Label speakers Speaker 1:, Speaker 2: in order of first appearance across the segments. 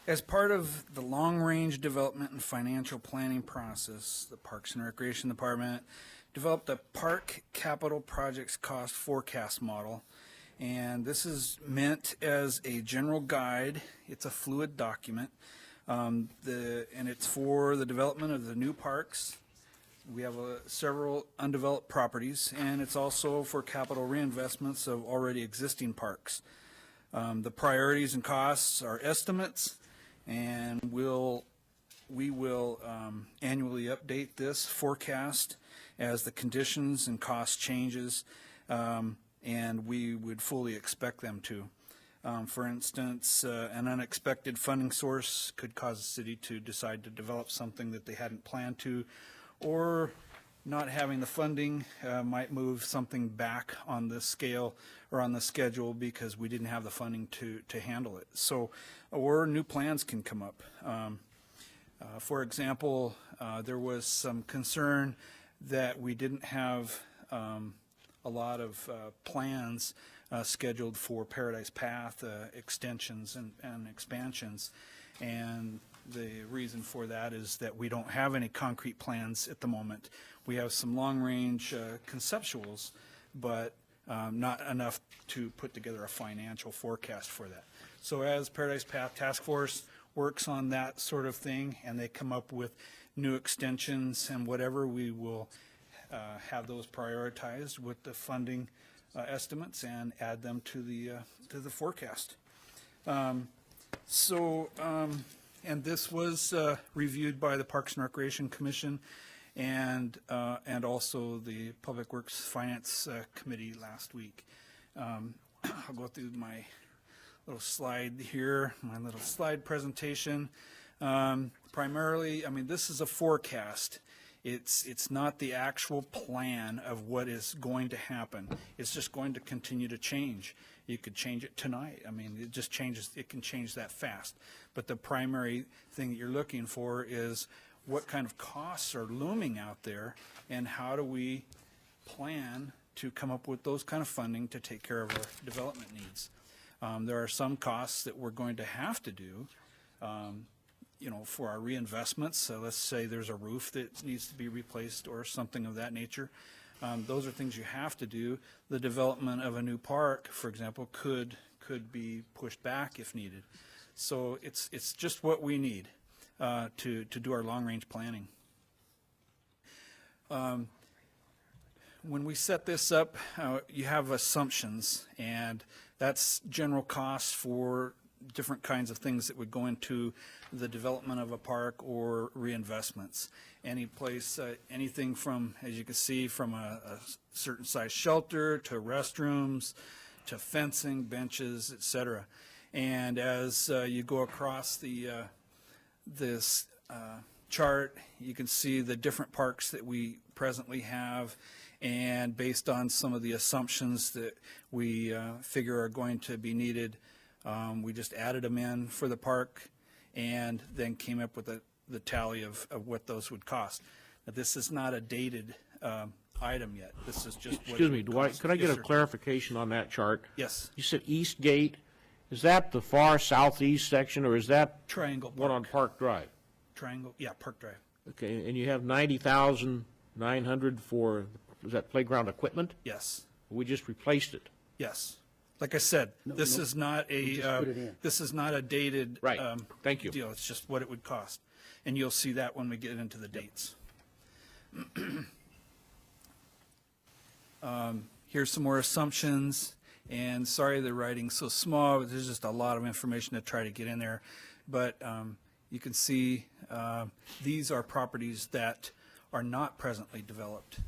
Speaker 1: As part of the long-range development and financial planning process, the Parks and Recreation Department developed a park capital projects cost forecast model. And this is meant as a general guide. It's a fluid document. And it's for the development of the new parks. We have several undeveloped properties, and it's also for capital reinvestments of already existing parks. The priorities and costs are estimates, and we will annually update this forecast as the conditions and cost changes, and we would fully expect them to. For instance, an unexpected funding source could cause the city to decide to develop something that they hadn't planned to, or not having the funding might move something back on the scale or on the schedule because we didn't have the funding to handle it. So, or new plans can come up. For example, there was some concern that we didn't have a lot of plans scheduled for Paradise Path extensions and expansions. And the reason for that is that we don't have any concrete plans at the moment. We have some long-range conceptuals, but not enough to put together a financial forecast for that. So as Paradise Path Task Force works on that sort of thing and they come up with new extensions and whatever, we will have those prioritized with the funding estimates and add them to the forecast. And this was reviewed by the Parks and Recreation Commission and also the Public Works Finance Committee last week. I'll go through my little slide here, my little slide presentation. Primarily, I mean, this is a forecast. It's not the actual plan of what is going to happen. It's just going to continue to change. You could change it tonight. I mean, it just changes. It can change that fast. But the primary thing that you're looking for is what kind of costs are looming out there, and how do we plan to come up with those kind of funding to take care of our development needs. There are some costs that we're going to have to do. For our reinvestments. So let's say there's a roof that needs to be replaced or something of that nature. Those are things you have to do. The development of a new park, for example, could be pushed back if needed. So it's just what we need to do our long-range planning. When we set this up, you have assumptions, and that's general costs for different kinds of things that would go into the development of a park or reinvestments. Any place, anything from, as you can see, from a certain size shelter to restrooms to fencing, benches, etc. And as you go across this chart, you can see the different parks that we presently have, and based on some of the assumptions that we figure are going to be needed, we just added them in for the park and then came up with the tally of what those would cost. Now, this is not a dated item yet. This is just what
Speaker 2: Excuse me, could I get a clarification on that chart?
Speaker 1: Yes.
Speaker 2: You said East Gate. Is that the far southeast section, or is that
Speaker 1: Triangle Park.
Speaker 2: one on Park Drive?
Speaker 1: Triangle, yeah, Park Drive.
Speaker 2: Okay, and you have 90,900 for, is that playground equipment?
Speaker 1: Yes.
Speaker 2: We just replaced it.
Speaker 1: Yes. Like I said, this is not a dated
Speaker 2: Right. Thank you.
Speaker 1: deal. It's just what it would cost, and you'll see that when we get into the dates. Here's some more assumptions, and sorry the writing's so small, but there's just a lot of information to try to get in there. But you can see these are properties that are not presently developed,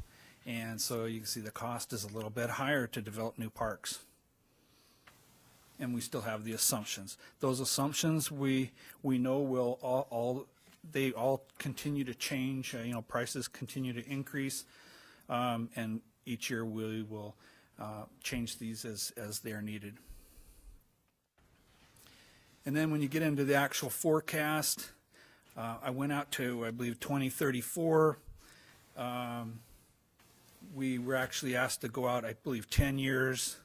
Speaker 1: and so you can see the cost is a little bit higher to develop new parks. And we still have the assumptions. Those assumptions we know will they all continue to change. Prices continue to increase, and each year we will change these as they are needed. And then when you get into the actual forecast, I went out to, I believe, 2034. We were actually asked to go out, I believe, 10 years.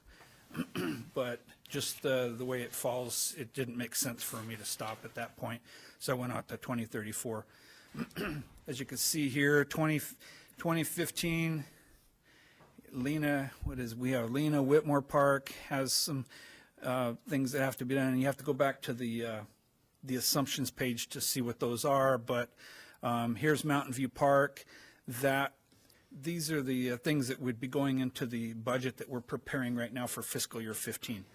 Speaker 1: But just the way it falls, it didn't make sense for me to stop at that point, so I went out to 2034. As you can see here, 2015, Lena, we have Lena Whitmore Park has some things that have to be done, and you have to go back to the assumptions page to see what those are, but here's Mountain View Park. These are the things that would be going into the budget that we're preparing right now for fiscal year 15.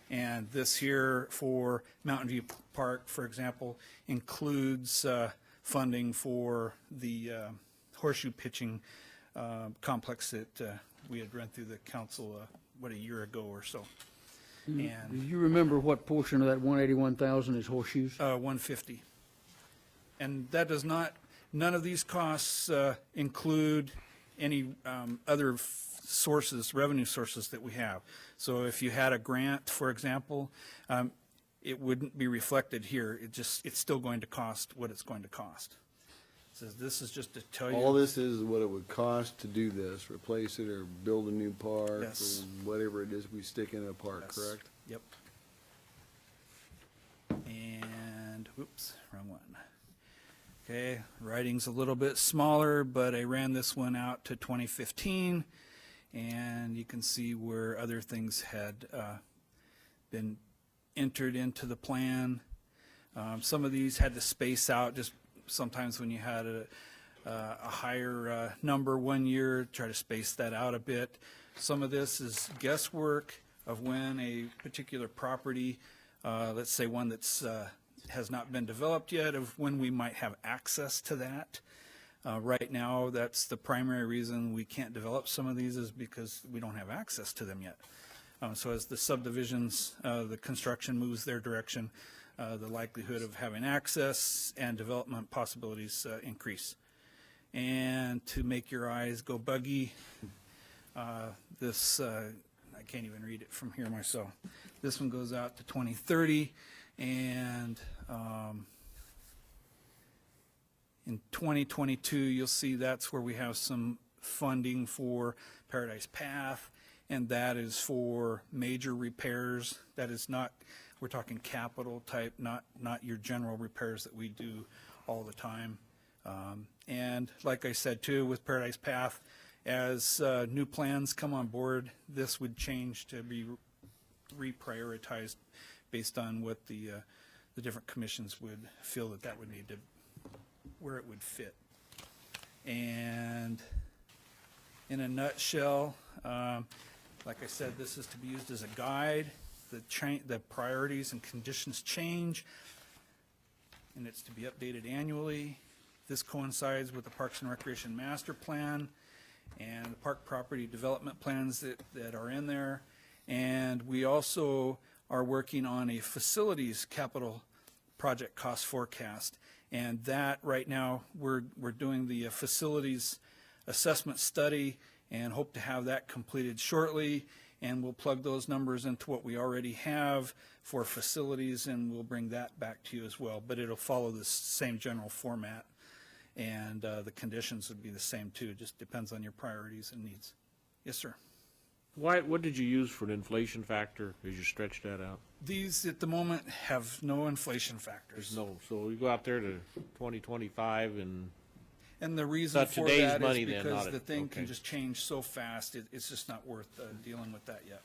Speaker 1: And this here for Mountain View Park, for example, includes funding for the horseshoe pitching complex that we had run through the council, a year ago or so.
Speaker 3: Do
Speaker 1: And
Speaker 3: you remember what portion of that 181,000 is horseshoes?
Speaker 1: 150. And that does not, none of these costs include any other sources, revenue sources that we have. So if you had a grant, for example, it wouldn't be reflected here. It's still going to cost what it's going to cost. So this is just to tell you.
Speaker 4: All this is what it would cost to do this, replace it or build a new park,
Speaker 1: Yes.
Speaker 4: or whatever it is we stick in a park,
Speaker 1: Yes.
Speaker 4: correct?
Speaker 1: Yep. And, whoops, wrong one. Okay, writing's a little bit smaller, but I ran this one out to 2015, and you can see where other things had been entered into the plan. Some of these had to space out, just sometimes when you had a higher number one year, try to space that out a bit. Some of this is guesswork of when a particular property, let's say one that's has not been developed yet, of when we might have access to that. Right now, that's the primary reason we can't develop some of these, is because we don't have access to them yet. So as the subdivisions, the construction moves their direction, the likelihood of having access and development possibilities increase. And to make your eyes go buggy, this, I can't even read it from here myself. This one goes out to 2030, and in 2022, you'll see that's where we have some funding for Paradise Path, and that is for major repairs. That is not, we're talking capital type, not your general repairs that we do all the time. And like I said too, with Paradise Path, as new plans come on board, this would change to be reprioritized based on what the different commissions would feel that would need to, where it would fit. And in a nutshell, like I said, this is to be used as a guide. The priorities and conditions change, and it's to be updated annually. This coincides with the Parks and Recreation Master Plan and the park property development plans that are in there. And we also are working on a facilities capital project cost forecast. And that right now, we're doing the facilities assessment study and hope to have that completed shortly. And we'll plug those numbers into what we already have for facilities, and we'll bring that back to you as well. But it'll follow the same general format, and the conditions would be the same too. Just depends on your priorities and needs. Yes, sir.
Speaker 2: What did you use for an inflation factor as you stretch that out?
Speaker 1: These at the moment have no inflation factors.
Speaker 2: There's no, so you go out there to 2025
Speaker 1: And the reason
Speaker 2: That's
Speaker 1: for
Speaker 2: today's
Speaker 1: that is
Speaker 2: money then,
Speaker 1: because
Speaker 2: not
Speaker 1: the
Speaker 2: it.
Speaker 1: thing can
Speaker 2: Okay.
Speaker 1: just change so fast, it's just not worth dealing with that yet.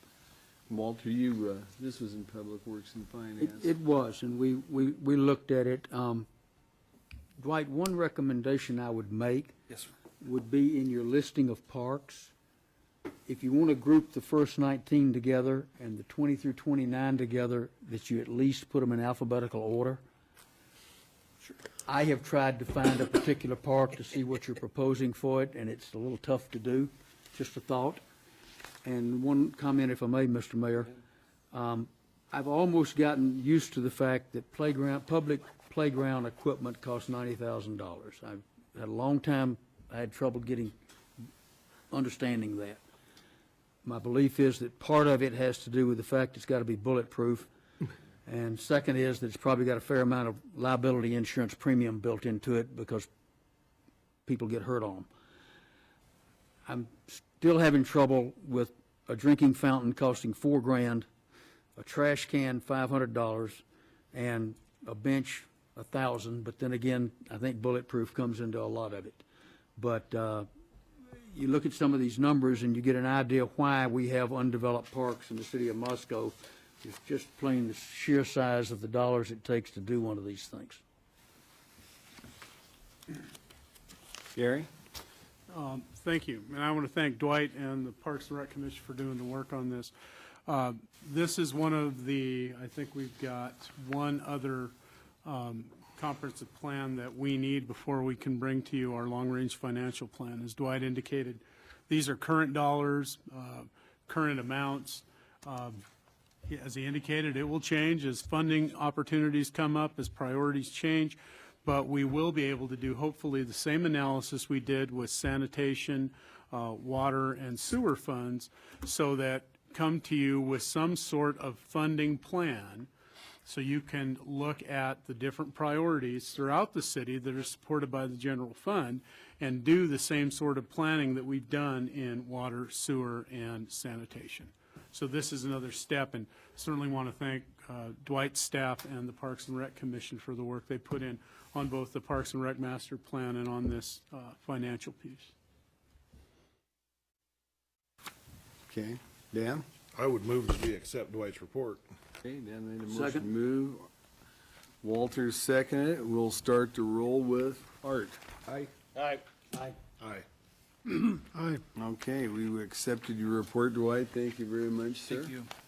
Speaker 4: Walter, you, this was in Public Works and Finance.
Speaker 3: It was, and we looked at it. Dwight, one recommendation I would make
Speaker 1: Yes, sir.
Speaker 3: would be in your listing of parks. If you want to group the first 19 together and the 20 through 29 together, that you at least put them in alphabetical order. I have tried to find a particular park to see what you're proposing for it, and it's a little tough to do, just a thought. And one comment, if I may, Mr. Mayor. I've almost gotten used to the fact that public playground equipment costs $90,000. I've had a long time, I had trouble understanding that. My belief is that part of it has to do with the fact it's got to be bulletproof. And second is that it's probably got a fair amount of liability insurance premium built into it because people get hurt on them. I'm still having trouble with a drinking fountain costing $4,000, a trash can $500, and a bench $1,000. But then again, I think bulletproof comes into a lot of it. But you look at some of these numbers and you get an idea why we have undeveloped parks in the city of Moscow. It's just plain the sheer size of the dollars it takes to do one of these things.
Speaker 4: Gary?
Speaker 5: Thank you. And I want to thank Dwight and the Parks and Rec Commission for doing the work on this. This is one of the, I think we've got one other comprehensive plan that we need before we can bring to you our long-range financial plan. As Dwight indicated, these are current dollars, current amounts. As he indicated, it will change as funding opportunities come up, as priorities change, but we will be able to do hopefully the same analysis we did with sanitation, water, and sewer funds, so that come to you with some sort of funding plan so you can look at the different priorities throughout the city that are supported by the general fund and do the same sort of planning that we've done in water, sewer, and sanitation. So this is another step, and certainly want to thank Dwight's staff and the Parks and Rec Commission for the work they put in on both the Parks and Rec Master Plan and on this financial piece.
Speaker 4: Okay. Dan?
Speaker 6: I would move that we accept Dwight's report.
Speaker 4: Okay, Dan made a motion to
Speaker 3: Second.
Speaker 4: move. Walter seconded it. We'll start to roll with Art.
Speaker 6: Aye.
Speaker 2: Aye.
Speaker 6: Aye.
Speaker 4: Okay, we accepted your report, Dwight. Thank you very much, sir.
Speaker 1: Thank you.